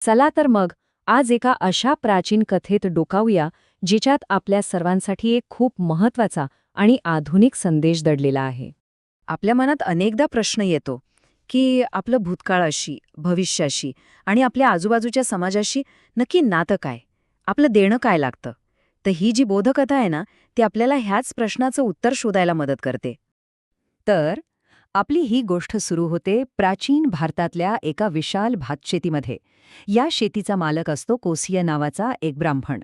चला तर मग आज एका अशा प्राचीन कथेत डोकावूया जिच्यात आपल्या सर्वांसाठी एक खूप महत्वाचा आणि आधुनिक संदेश दडलेला आहे. आपल्या मनात अनेकदा प्रश्न येतो की आपलं भूतकाळाशी, भविष्याशी आणि आपल्या आजूबाजूच्या समाजाशी नक्की नातं काय, आपलं देणं काय लागतं. तर ही जी बोधकथा आहे ना, ती आपल्याला ह्याच प्रश्नाचं उत्तर शोधायला मदत करते. तर आपली ही गोष्ट सुरू होते प्राचीन भारतातल्या एका विशाल भातशेतीमध्ये. या शेतीचा मालक असतो कोसिया नावाचा एक ब्राह्मण.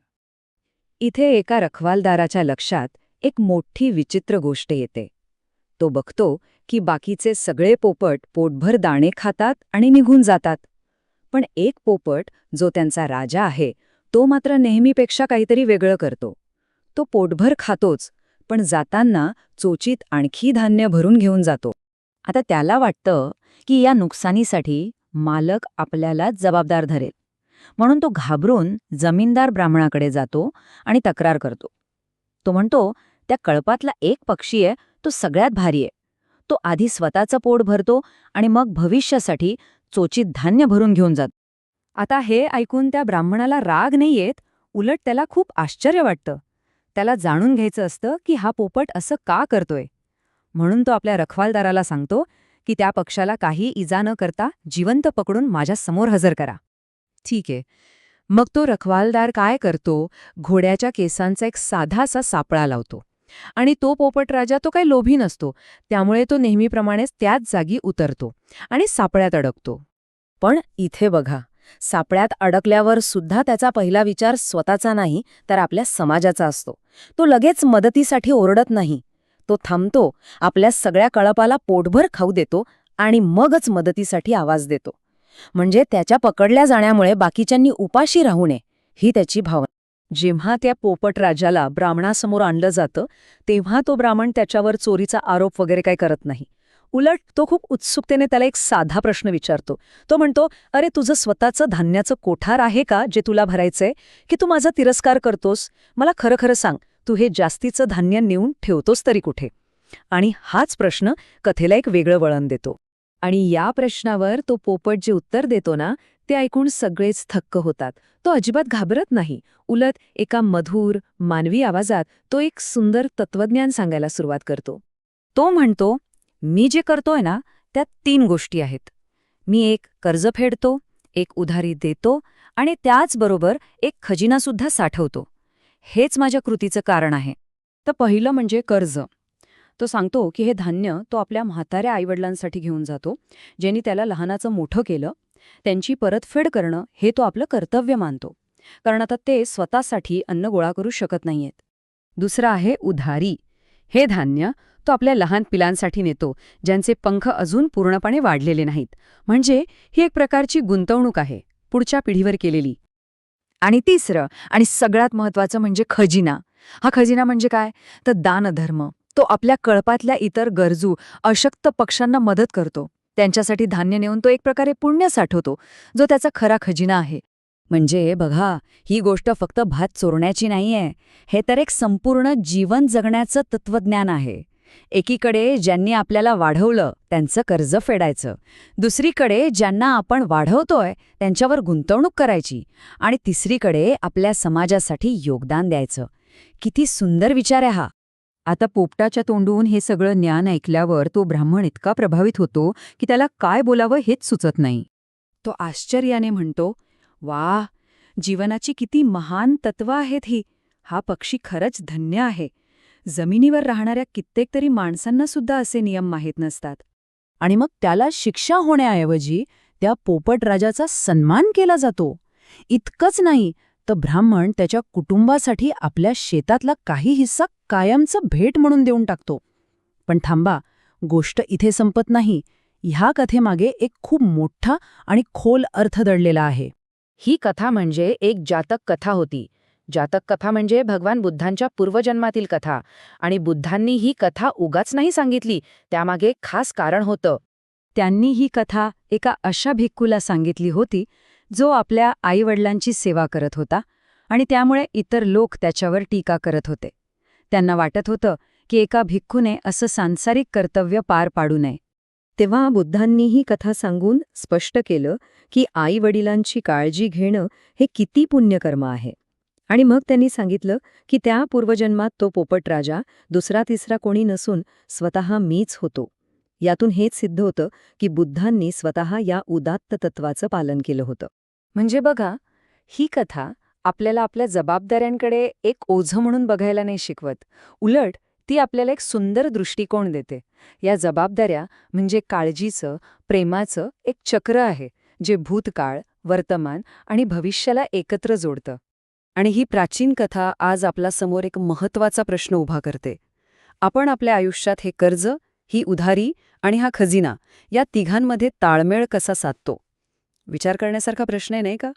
इथे एका रखवालदाराच्या लक्षात एक मोठी विचित्र गोष्ट येते. तो बघतो की बाकीचे सगळे पोपट पोटभर दाणे खातात आणि निघून जातात. पण एक पोपट, जो त्यांचा राजा आहे, तो मात्र नेहमीपेक्षा काहीतरी वेगळं करतो. तो पोटभर खातोच, पण जाताना चोचीत आणखी धान्य भरून घेऊन जातो. आता त्याला वाटतं की या नुकसानीसाठी मालक आपल्यालाच जबाबदार धरेल. म्हणून तो घाबरून जमीनदार ब्राह्मणाकडे जातो आणि तक्रार करतो. तो म्हणतो, त्या कळपातला एक पक्षी आहे, तो सगळ्यात भारी आहे. तो आधी स्वतःचं पोट भरतो आणि मग भविष्यासाठी चोचीत धान्य भरून घेऊन जातो. आता हे ऐकून त्या ब्राह्मणाला राग नाही येत, उलट त्याला खूप आश्चर्य वाटतं. त्याला जाणून घ्यायचं असतं की हा पोपट असं का करतोय. म्हणून तो आपल्या रखवालदाराला सांगतो की त्या पक्षाला काही इजा न करता जिवंत पकडून माझ्या समोर हजर करा. ठीक आहे. मग तो रखवालदार काय करतो, घोड्याच्या केसांचा एक साधासा सापळा लावतो. आणि तो पोपट राजा तो काही लोभी नसतो, त्यामुळे तो नेहमीप्रमाणेच त्याच जागी उतरतो आणि सापळ्यात अडकतो. पण इथे बघा, सापळ्यात अडकल्यावर सुद्धा त्याचा पहिला विचार स्वतःचा नाही, तर आपल्या समाजाचा असतो. तो लगेच मदतीसाठी ओरडत नाही. तो थांबतो, आपल्या सगळ्या कळपाला पोटभर खाऊ देतो आणि मगच मदतीसाठी आवाज देतो. म्हणजे त्याच्या पकडल्या जाण्यामुळे बाकीच्यांनी उपाशी राहू नये, ही त्याची भावना. जेव्हा त्या पोपट राजाला ब्राह्मणासमोर आणलं जातं, तेव्हा तो ब्राह्मण त्याच्यावर चोरीचा आरोप वगैरे काही करत नाही. उलट तो खूप उत्सुकतेने त्याला एक साधा प्रश्न विचारतो. तो म्हणतो, अरे, तुझं स्वतःचं धान्याचं कोठार आहे का जे तुला भरायचंय, की तू माझा तिरस्कार करतोस? मला खरं खरं सांग, तू हे जास्तीचं धान्य नेऊन ठेवतोस तरी कुठे? आणि हाच प्रश्न कथेला एक वेगळं वळण देतो. आणि या प्रश्नावर तो पोपट जे उत्तर देतो ना, ते ऐकून सगळेच थक्क होतात. तो अजिबात घाबरत नाही. उलट एका मधुर, मानवी आवाजात तो एक सुंदर तत्वज्ञान सांगायला सुरुवात करतो. तो म्हणतो, मी जे करतोय ना, त्यात 3 गोष्टी आहेत. मी एक कर्ज फेडतो, एक उधारी देतो आणि त्याचबरोबर एक खजिनासुद्धा साठवतो. हेच माझ्या कृतीचं कारण आहे. तर पहिलं म्हणजे कर्ज. तो सांगतो की हे धान्य तो आपल्या म्हाताऱ्या आईवडिलांसाठी घेऊन जातो, ज्यांनी त्याला लहानाचं मोठं केलं. त्यांची परतफेड करणं हे तो आपलं कर्तव्य मानतो, कारण आता ते स्वतःसाठी अन्न गोळा करू शकत नाहीयेत. दुसरं आहे उधारी. हे धान्य तो आपल्या लहान पिलांसाठी नेतो, ज्यांचे पंख अजून पूर्णपणे वाढलेले नाहीत. म्हणजे ही एक प्रकारची गुंतवणूक आहे, पुढच्या पिढीवर केलेली. आणि तिसरं आणि सगळ्यात महत्त्वाचं म्हणजे खजिना. हा खजिना म्हणजे काय? तर दानधर्म. तो आपल्या कळपातल्या इतर गरजू, अशक्त पक्ष्यांना मदत करतो. त्यांच्यासाठी धान्य नेऊन तो एक प्रकारे पुण्य साठवतो, जो त्याचा खरा खजिना आहे. म्हणजे बघा, ही गोष्ट फक्त भात चोरण्याची नाहीये. हे तर एक संपूर्ण जीवन जगण्याचं तत्वज्ञान आहे. एकीकडे ज्यांनी आपल्याला वाढवलं त्यांचं कर्ज फेडायचं, दुसरीकडे ज्यांना आपण वाढवतोय त्यांच्यावर गुंतवणूक करायची, आणि तिसरीकडे आपल्या समाजासाठी योगदान द्यायचं. किती सुंदर विचार आहे हा. आता पोपटाच्या तोंडून हे सगळं ज्ञान ऐकल्यावर तो ब्राह्मण इतका प्रभावित होतो की त्याला काय बोलावं हेच सुचत नाही. तो आश्चर्याने म्हणतो, वाह, जीवनाची किती महान तत्व आहेत ही. हा पक्षी खरंच धन्य आहे. जमिनीवर राहणाऱ्या कित्येक तरी माणसांना सुद्धा असे नियम माहीत नसतात. आणि मग त्याला शिक्षा होण्याऐवजी त्या पोपट राजाचा सन्मान केला जातो. इतकंच नाही, तर ब्राह्मण त्याच्या कुटुंबासाठी आपल्या शेतातला काही हिस्सा कायमचं भेट म्हणून देऊन टाकतो. पण थांबा, गोष्ट इथे संपत नाही. ह्या कथेमागे एक खूप मोठा आणि खोल अर्थ दडलेला आहे. ही कथा म्हणजे एक जातक कथा होती. जातक कथा म्हणजे भगवान बुद्धांच्या पूर्वजन्मातील कथा. आणि बुद्धांनी ही कथा उगाच नाही सांगितली, त्यामागे खास कारण होतं. त्यांनी ही कथा एका अशा भिक्खूला सांगितली होती, जो आपल्या आईवडिलांची सेवा करत होता आणि त्यामुळे इतर लोक त्याच्यावर टीका करत होते. त्यांना वाटत होतं की एका भिक्खूने असं सांसारिक कर्तव्य पार पाडू नये. तेव्हा बुद्धांनी ही कथा सांगून स्पष्ट केलं की आई-वडिलांची काळजी घेणं हे किती पुण्यकर्म आहे. आणि मग त्यांनी सांगितलं की त्या पूर्वजन्मात तो पोपट राजा दुसरा तिसरा कोणी नसून स्वतः मीच होतो. यातून हेच सिद्ध होतं की बुद्धांनी स्वतः या उदात्त तत्वाचं पालन केलं होतं. म्हणजे बघा, ही कथा आपल्याला आपल्या जबाबदाऱ्यांकडे एक ओझं म्हणून बघायला नाही शिकवत. उलट ती आपल्याला एक सुंदर दृष्टिकोन देते. या जबाबदाऱ्या म्हणजे काळजीचं, प्रेमाचं एक चक्र आहे, जे भूतकाळ, वर्तमान आणि भविष्याला एकत्र जोडतं. आणि ही प्राचीन कथा आज आपल्यासमोर एक महत्त्वाचा प्रश्न उभा करते. आपण आपल्या आयुष्यात हे कर्ज, ही उधारी आणि हा खजिना या तिघांमध्ये ताळमेळ कसा साधतो? विचार करण्यासारखा प्रश्न आहे, नाही का?